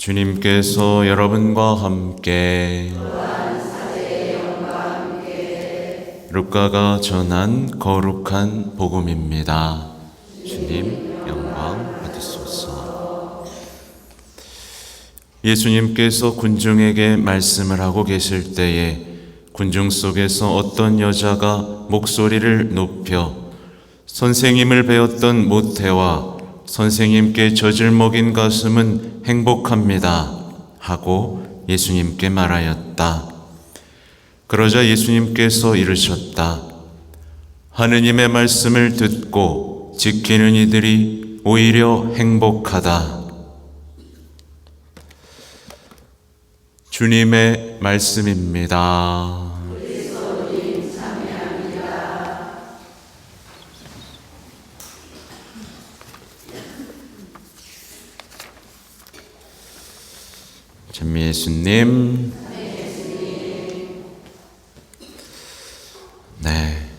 주님께서 여러분과 함께 루카가 전한 거룩한 복음입니다. 주님 영광 받으소서. 예수님께서 군중에게 말씀을 하고 계실 때에 군중 속에서 어떤 여자가 목소리를 높여 선생님을 배웠던 모태와 선생님께 젖을 먹인 가슴은 행복합니다 하고 예수님께 말하였다. 그러자 예수님께서 이르셨다. 하느님의 말씀을 듣고 지키는 이들이 오히려 행복하다. 주님의 말씀입니다. 전미 예수님. 네,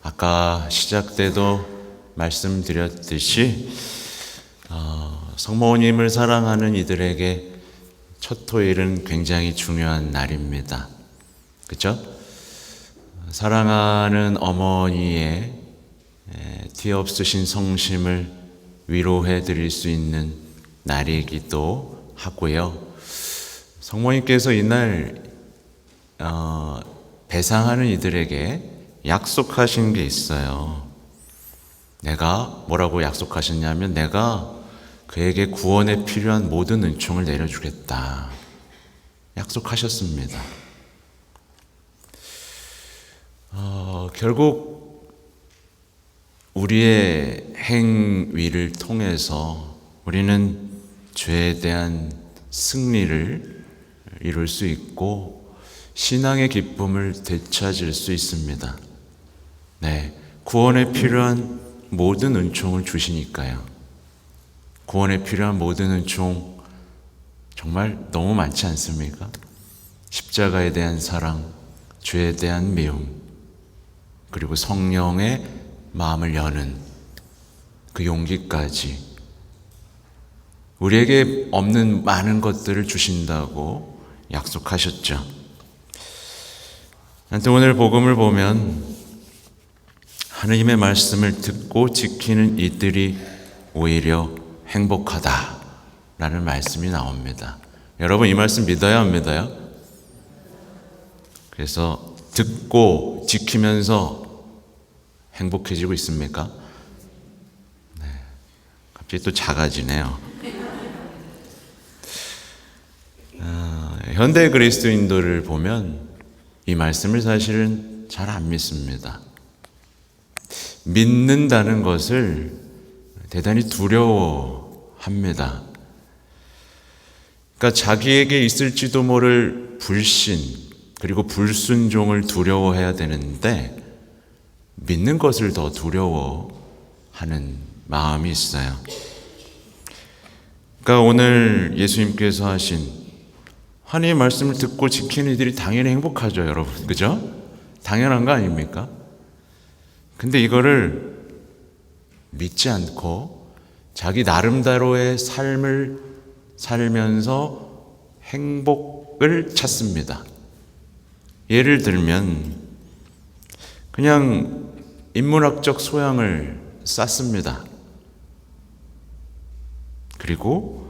아까 시작 때도 말씀드렸듯이 성모님을 사랑하는 이들에게 첫 토요일은 굉장히 중요한 날입니다. 그렇죠? 사랑하는 어머니의 뒤없으신 성심을 위로해 드릴 수 있는 날이기도 하고요. 성모님께서 이날 배상하는 이들에게 약속하신 게 있어요. 내가 뭐라고 약속하셨냐면 내가 그에게 구원에 필요한 모든 은총을 내려주겠다 약속하셨습니다. 결국 우리의 행위를 통해서 우리는 죄에 대한 승리를 이룰 수 있고 신앙의 기쁨을 되찾을 수 있습니다. 네, 구원에 필요한 모든 은총을 주시니까요. 구원에 필요한 모든 은총 정말 너무 많지 않습니까? 십자가에 대한 사랑, 죄에 대한 미움, 그리고 성령의 마음을 여는 그 용기까지 우리에게 없는 많은 것들을 주신다고 약속하셨죠. 오늘 복음을 보면 하느님의 말씀을 듣고 지키는 이들이 오히려 행복하다라는 말씀이 나옵니다. 여러분 이 말씀 믿어요, 안 믿어요? 그래서 듣고 지키면서 행복해지고 있습니까? 네, 갑자기 또 작아지네요. 현대 그리스도인들을 보면 이 말씀을 사실은 잘 안 믿습니다. 믿는다는 것을 대단히 두려워합니다. 그러니까 자기에게 있을지도 모를 불신 그리고 불순종을 두려워해야 되는데 믿는 것을 더 두려워하는 마음이 있어요. 그러니까 오늘 예수님께서 하신 하나님의 말씀을 듣고 지키는 이들이 당연히 행복하죠, 여러분. 그죠? 당연한 거 아닙니까? 근데 이거를 믿지 않고 자기 나름대로의 삶을 살면서 행복을 찾습니다. 예를 들면 그냥 인문학적 소양을 쌓습니다. 그리고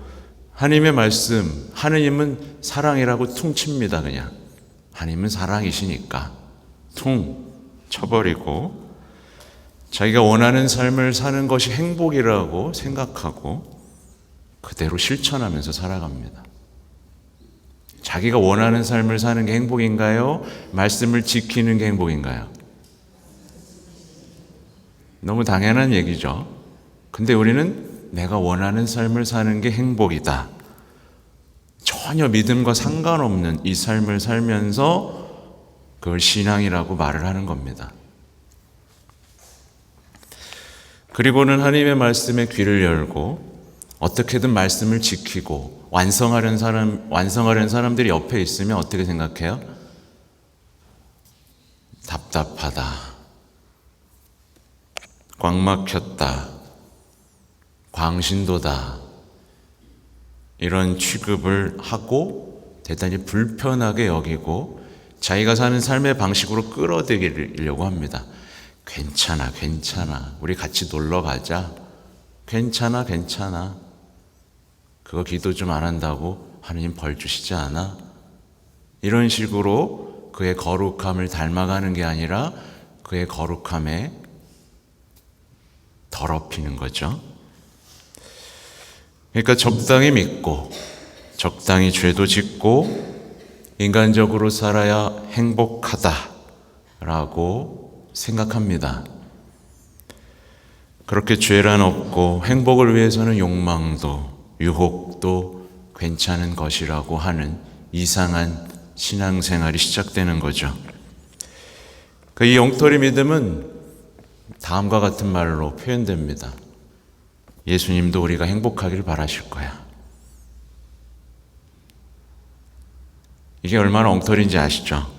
하나님의 말씀, 하느님은 사랑이라고 퉁칩니다. 그냥 하느님은 사랑이시니까 퉁 쳐버리고 자기가 원하는 삶을 사는 것이 행복이라고 생각하고 그대로 실천하면서 살아갑니다. 자기가 원하는 삶을 사는 게 행복인가요? 말씀을 지키는 게 행복인가요? 너무 당연한 얘기죠. 근데 우리는 내가 원하는 삶을 사는 게 행복이다. 전혀 믿음과 상관없는 이 삶을 살면서 그걸 신앙이라고 말을 하는 겁니다. 그리고는 하나님의 말씀에 귀를 열고 어떻게든 말씀을 지키고 완성하려는 사람들이 옆에 있으면 어떻게 생각해요? 답답하다. 꽉 막혔다. 광신도다. 이런 취급을 하고 대단히 불편하게 여기고 자기가 사는 삶의 방식으로 끌어들이려고 합니다. 괜찮아, 괜찮아. 우리 같이 놀러 가자. 괜찮아, 괜찮아. 그거 기도 좀 안 한다고 하느님 벌 주시지 않아? 이런 식으로 그의 거룩함을 닮아가는 게 아니라 그의 거룩함에 더럽히는 거죠. 그러니까 적당히 믿고 적당히 죄도 짓고 인간적으로 살아야 행복하다라고 생각합니다. 그렇게 죄란 없고 행복을 위해서는 욕망도 유혹도 괜찮은 것이라고 하는 이상한 신앙생활이 시작되는 거죠. 이 엉터리 믿음은 다음과 같은 말로 표현됩니다. 예수님도 우리가 행복하길 바라실 거야. 이게 얼마나 엉터리인지 아시죠?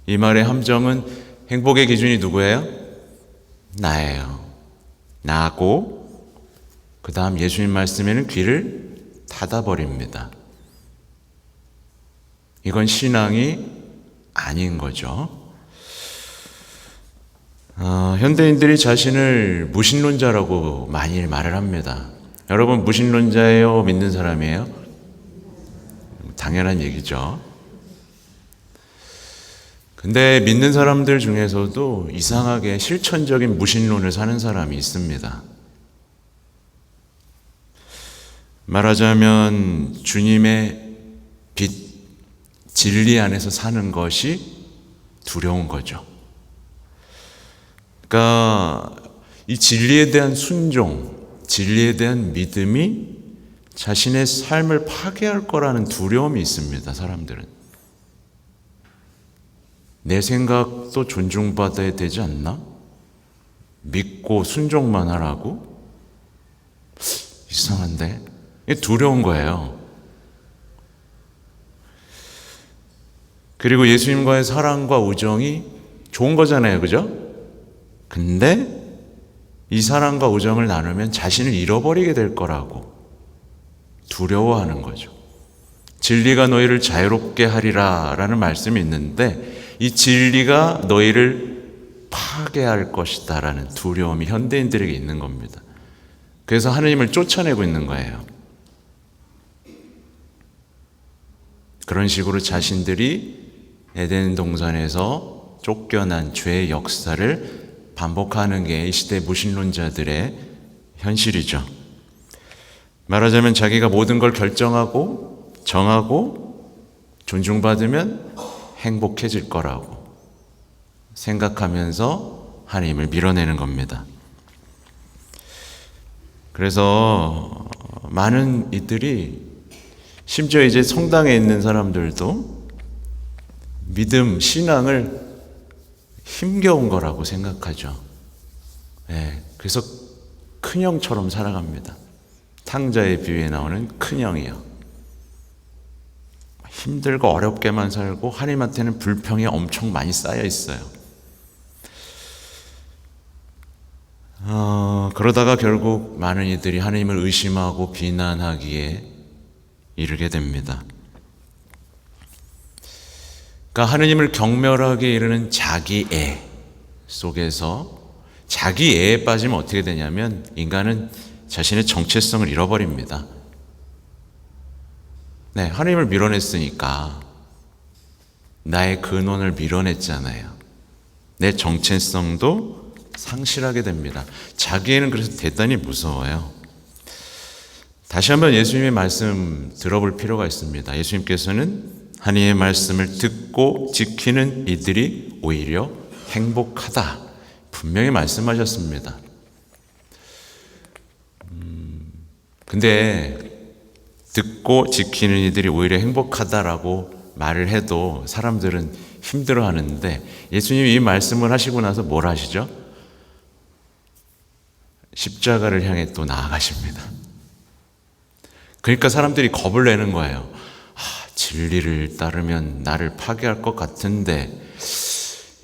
이 말의 함정은 행복의 기준이 누구예요? 나예요. 나고 그 다음 예수님 말씀에는 귀를 닫아버립니다. 이건 신앙이 아닌 거죠. 현대인들이 자신을 무신론자라고 많이 말을 합니다. 여러분 무신론자예요? 믿는 사람이에요? 당연한 얘기죠. 근데 믿는 사람들 중에서도 이상하게 실천적인 무신론을 사는 사람이 있습니다. 말하자면 주님의 빛, 진리 안에서 사는 것이 두려운 거죠. 그러니까 이 진리에 대한 순종, 진리에 대한 믿음이 자신의 삶을 파괴할 거라는 두려움이 있습니다, 사람들은. 내 생각도 존중받아야 되지 않나? 믿고 순종만 하라고? 이상한데? 이게 두려운 거예요. 그리고 예수님과의 사랑과 우정이 좋은 거잖아요, 그죠? 근데 이 사랑과 우정을 나누면 자신을 잃어버리게 될 거라고 두려워하는 거죠. 진리가 너희를 자유롭게 하리라 라는 말씀이 있는데 이 진리가 너희를 파괴할 것이다 라는 두려움이 현대인들에게 있는 겁니다. 그래서 하느님을 쫓아내고 있는 거예요. 그런 식으로 자신들이 에덴 동산에서 쫓겨난 죄의 역사를 반복하는 게 이 시대 무신론자들의 현실이죠. 말하자면 자기가 모든 걸 결정하고 정하고 존중받으면 행복해질 거라고 생각하면서 하나님을 밀어내는 겁니다. 그래서 많은 이들이 심지어 이제 성당에 있는 사람들도 믿음, 신앙을 힘겨운 거라고 생각하죠. 네, 그래서 큰형처럼 살아갑니다. 탕자의 비유에 나오는 큰형이요. 힘들고 어렵게만 살고 하나님한테는 불평이 엄청 많이 쌓여 있어요. 그러다가 결국 많은 이들이 하나님을 의심하고 비난하기에 이르게 됩니다. 그러니까 하나님을 경멸하게 이르는 자기애 속에서 자기애에 빠지면 어떻게 되냐면 인간은 자신의 정체성을 잃어버립니다. 네, 하나님을 밀어냈으니까 나의 근원을 밀어냈잖아요. 내 정체성도 상실하게 됩니다. 자기애는 그래서 대단히 무서워요. 다시 한번 예수님의 말씀 들어볼 필요가 있습니다. 예수님께서는 하나님의 말씀을 듣고 지키는 이들이 오히려 행복하다 분명히 말씀하셨습니다. 근데 듣고 지키는 이들이 오히려 행복하다라고 말을 해도 사람들은 힘들어하는데 예수님이 이 말씀을 하시고 나서 뭘 하시죠? 십자가를 향해 또 나아가십니다. 그러니까 사람들이 겁을 내는 거예요. 진리를 따르면 나를 파괴할 것 같은데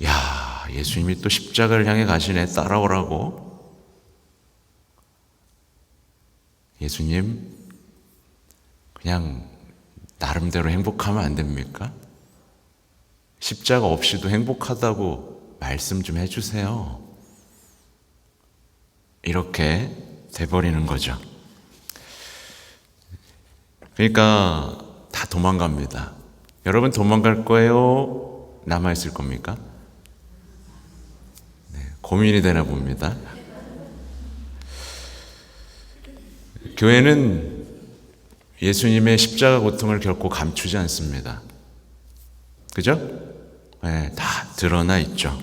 야, 예수님이 또 십자가를 향해 가시네, 따라오라고. 예수님 그냥 나름대로 행복하면 안 됩니까? 십자가 없이도 행복하다고 말씀 좀 해주세요. 이렇게 돼버리는 거죠. 그러니까 다 도망갑니다. 여러분 도망갈 거예요? 남아있을 겁니까? 네, 고민이 되나 봅니다. 교회는 예수님의 십자가 고통을 결코 감추지 않습니다. 그죠? 네, 다 드러나 있죠.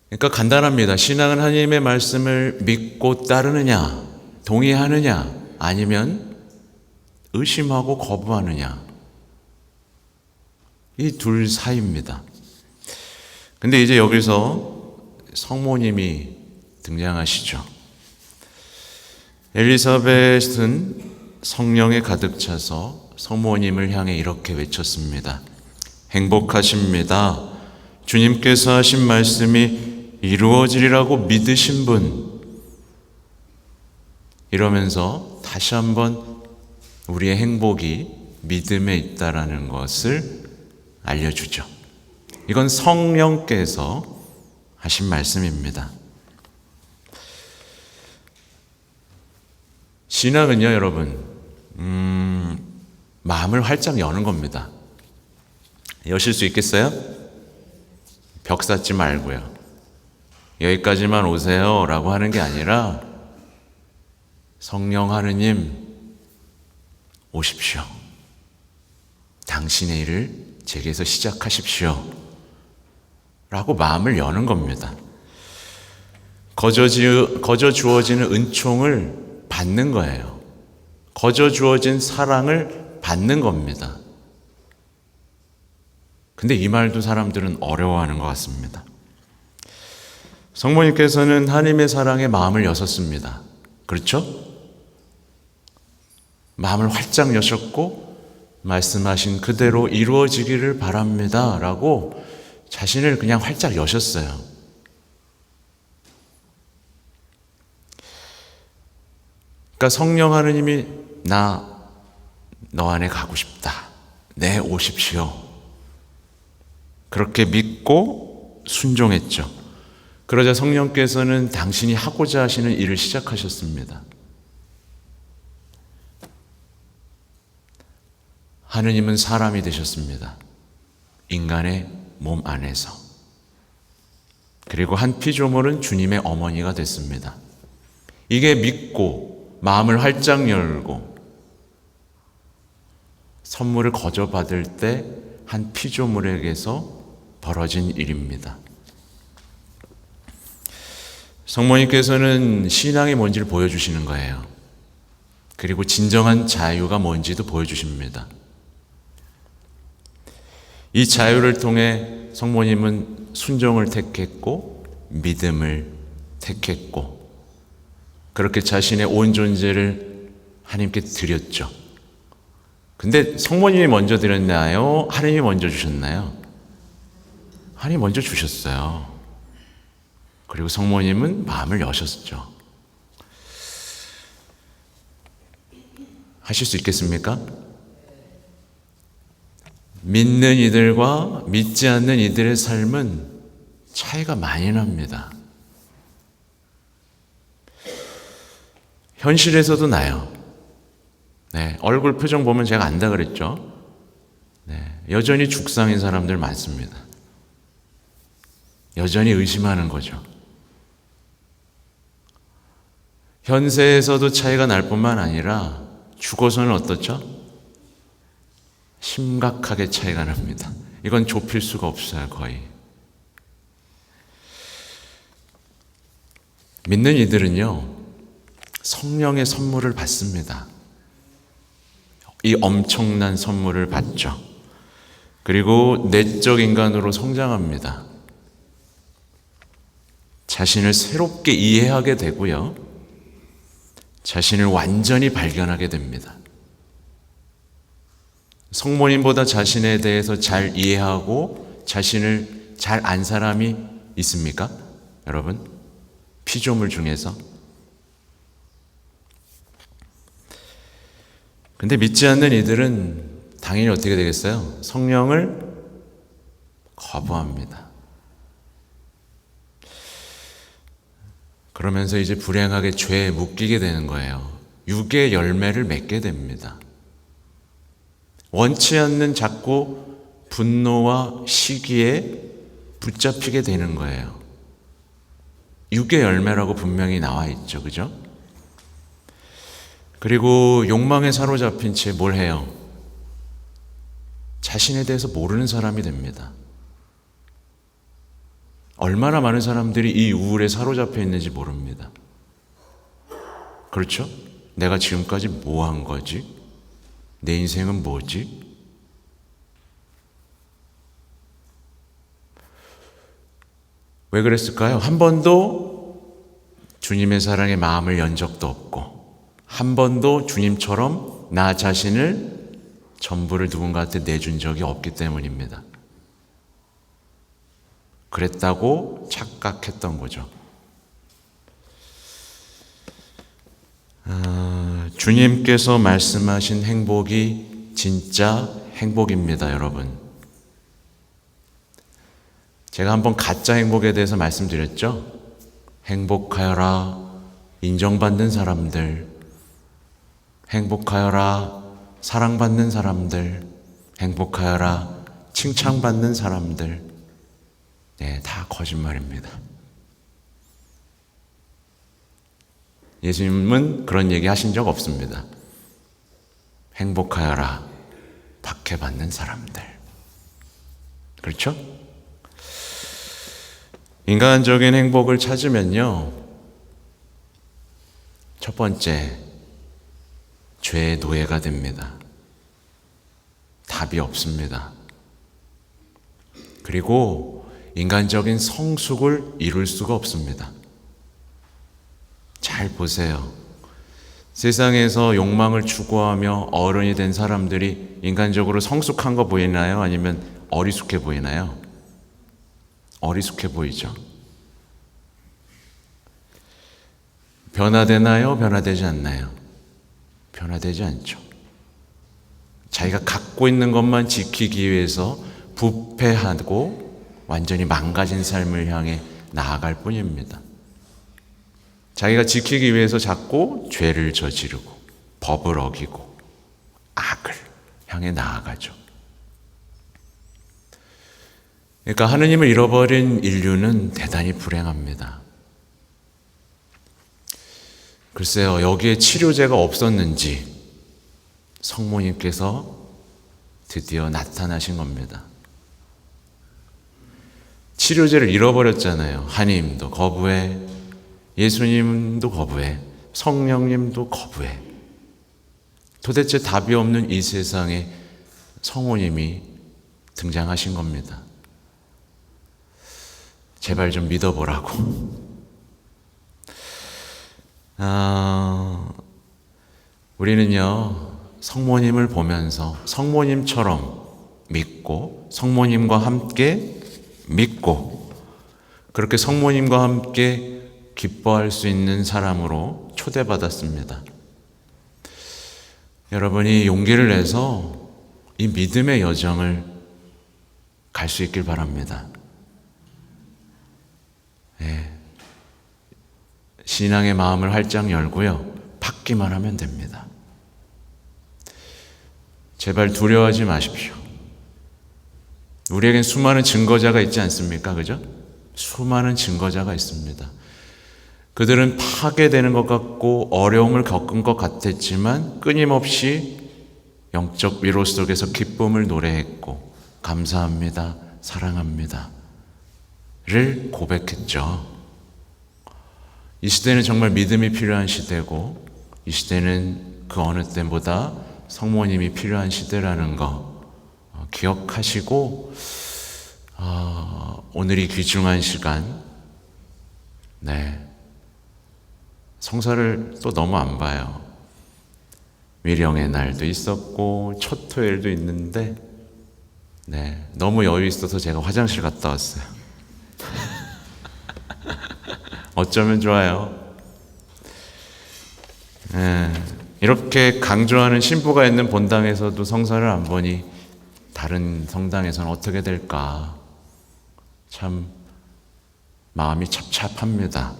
그러니까 간단합니다. 신앙은 하나님의 말씀을 믿고 따르느냐, 동의하느냐, 아니면 의심하고 거부하느냐. 이 둘 사이입니다. 근데 이제 여기서 성모님이 등장하시죠. 엘리사벳은 성령에 가득 차서 성모님을 향해 이렇게 외쳤습니다. 행복하십니다. 주님께서 하신 말씀이 이루어지리라고 믿으신 분. 이러면서 다시 한번 우리의 행복이 믿음에 있다라는 것을 알려주죠. 이건 성령께서 하신 말씀입니다. 신앙은요, 여러분, 마음을 활짝 여는 겁니다. 여실 수 있겠어요? 벽 쌓지 말고요. 여기까지만 오세요 라고 하는 게 아니라 성령 하느님 오십시오. 당신의 일을 제게서 시작하십시오 라고 마음을 여는 겁니다. 거저 주어지는 은총을 받는 거예요. 거저 주어진 사랑을 받는 겁니다. 근데 이 말도 사람들은 어려워하는 것 같습니다. 성모님께서는 하나님의 사랑에 마음을 여셨습니다. 그렇죠? 마음을 활짝 여셨고 말씀하신 그대로 이루어지기를 바랍니다 라고 자신을 그냥 활짝 여셨어요. 그러니까 성령 하느님이 너 안에 가고 싶다. 네, 오십시오. 그렇게 믿고 순종했죠. 그러자 성령께서는 당신이 하고자 하시는 일을 시작하셨습니다. 하느님은 사람이 되셨습니다. 인간의 몸 안에서. 그리고 한 피조물은 주님의 어머니가 됐습니다. 이게 믿고 마음을 활짝 열고 선물을 거저 받을 때 한 피조물에게서 벌어진 일입니다. 성모님께서는 신앙이 뭔지를 보여주시는 거예요. 그리고 진정한 자유가 뭔지도 보여주십니다. 이 자유를 통해 성모님은 순종을 택했고 믿음을 택했고 그렇게 자신의 온 존재를 하나님께 드렸죠. 근데 성모님이 먼저 드렸나요? 하나님이 먼저 주셨나요? 하나님이 먼저 주셨어요. 그리고 성모님은 마음을 여셨죠. 하실 수 있겠습니까? 믿는 이들과 믿지 않는 이들의 삶은 차이가 많이 납니다. 현실에서도 나요. 네, 얼굴 표정 보면 제가 안다 그랬죠? 네, 여전히 죽상인 사람들 많습니다. 여전히 의심하는 거죠. 현세에서도 차이가 날 뿐만 아니라 죽어서는 어떻죠? 심각하게 차이가 납니다. 이건 좁힐 수가 없어요, 거의. 믿는 이들은요, 성령의 선물을 받습니다. 이 엄청난 선물을 받죠. 그리고 내적 인간으로 성장합니다. 자신을 새롭게 이해하게 되고요. 자신을 완전히 발견하게 됩니다. 성모님보다 자신에 대해서 잘 이해하고 자신을 잘 안 사람이 있습니까? 여러분, 피조물 중에서. 근데 믿지 않는 이들은 당연히 어떻게 되겠어요? 성령을 거부합니다. 그러면서 이제 불행하게 죄에 묶이게 되는 거예요. 육의 열매를 맺게 됩니다. 원치 않는 자꾸 분노와 시기에 붙잡히게 되는 거예요. 육의 열매라고 분명히 나와 있죠. 그죠? 그리고 욕망에 사로잡힌 채 뭘 해요? 자신에 대해서 모르는 사람이 됩니다. 얼마나 많은 사람들이 이 우울에 사로잡혀 있는지 모릅니다. 그렇죠? 내가 지금까지 뭐 한 거지? 내 인생은 뭐지? 왜 그랬을까요? 한 번도 주님의 사랑에 마음을 연 적도 없고, 한 번도 주님처럼 나 자신을 전부를 누군가한테 내준 적이 없기 때문입니다. 그랬다고 착각했던 거죠. 주님께서 말씀하신 행복이 진짜 행복입니다, 여러분. 제가 한번 가짜 행복에 대해서 말씀드렸죠? 행복하여라, 인정받는 사람들. 행복하여라, 사랑받는 사람들. 행복하여라, 칭찬받는 사람들. 네, 다 거짓말입니다. 예수님은 그런 얘기 하신 적 없습니다. 행복하여라, 박해받는 사람들. 그렇죠? 인간적인 행복을 찾으면요, 첫 번째, 죄의 노예가 됩니다. 답이 없습니다. 그리고 인간적인 성숙을 이룰 수가 없습니다. 잘 보세요. 세상에서 욕망을 추구하며 어른이 된 사람들이 인간적으로 성숙한 거 보이나요? 아니면 어리숙해 보이나요? 어리숙해 보이죠. 변화되나요? 변화되지 않나요? 변화되지 않죠. 자기가 갖고 있는 것만 지키기 위해서 부패하고 완전히 망가진 삶을 향해 나아갈 뿐입니다. 자기가 지키기 위해서 자꾸 죄를 저지르고 법을 어기고 악을 향해 나아가죠. 그러니까 하느님을 잃어버린 인류는 대단히 불행합니다. 글쎄요, 여기에 치료제가 없었는지 성모님께서 드디어 나타나신 겁니다. 치료제를 잃어버렸잖아요. 하나님도 거부해, 예수님도 거부해, 성령님도 거부해. 도대체 답이 없는 이 세상에 성모님이 등장하신 겁니다. 제발 좀 믿어보라고. 우리는요, 성모님을 보면서 성모님처럼 믿고, 성모님과 함께 믿고, 그렇게 성모님과 함께 기뻐할 수 있는 사람으로 초대받았습니다. 여러분이 용기를 내서 이 믿음의 여정을 갈 수 있길 바랍니다. 네. 신앙의 마음을 활짝 열고요, 받기만 하면 됩니다. 제발 두려워하지 마십시오. 우리에겐 수많은 증거자가 있지 않습니까? 그죠? 수많은 증거자가 있습니다. 그들은 파괴되는 것 같고 어려움을 겪은 것 같았지만 끊임없이 영적 위로 속에서 기쁨을 노래했고 감사합니다, 사랑합니다 를 고백했죠. 이 시대는 정말 믿음이 필요한 시대고, 이 시대는 그 어느 때보다 성모님이 필요한 시대라는 거 기억하시고, 오늘 이 귀중한 시간, 성사를 또 너무 안 봐요. 위령의 날도 있었고 첫 토요일도 있는데, 너무 여유 있어서 제가 화장실 갔다 왔어요. 어쩌면 좋아요. 이렇게 강조하는 신부가 있는 본당에서도 성사를 안 보니 다른 성당에서는 어떻게 될까? 참 마음이 찹찹합니다.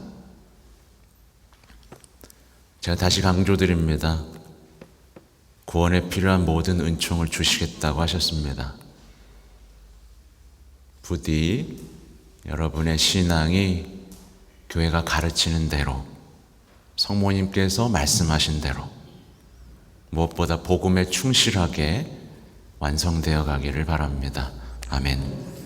제가 다시 강조드립니다. 구원에 필요한 모든 은총을 주시겠다고 하셨습니다. 부디 여러분의 신앙이 교회가 가르치는 대로, 성모님께서 말씀하신 대로 무엇보다 복음에 충실하게 완성되어 가기를 바랍니다. 아멘.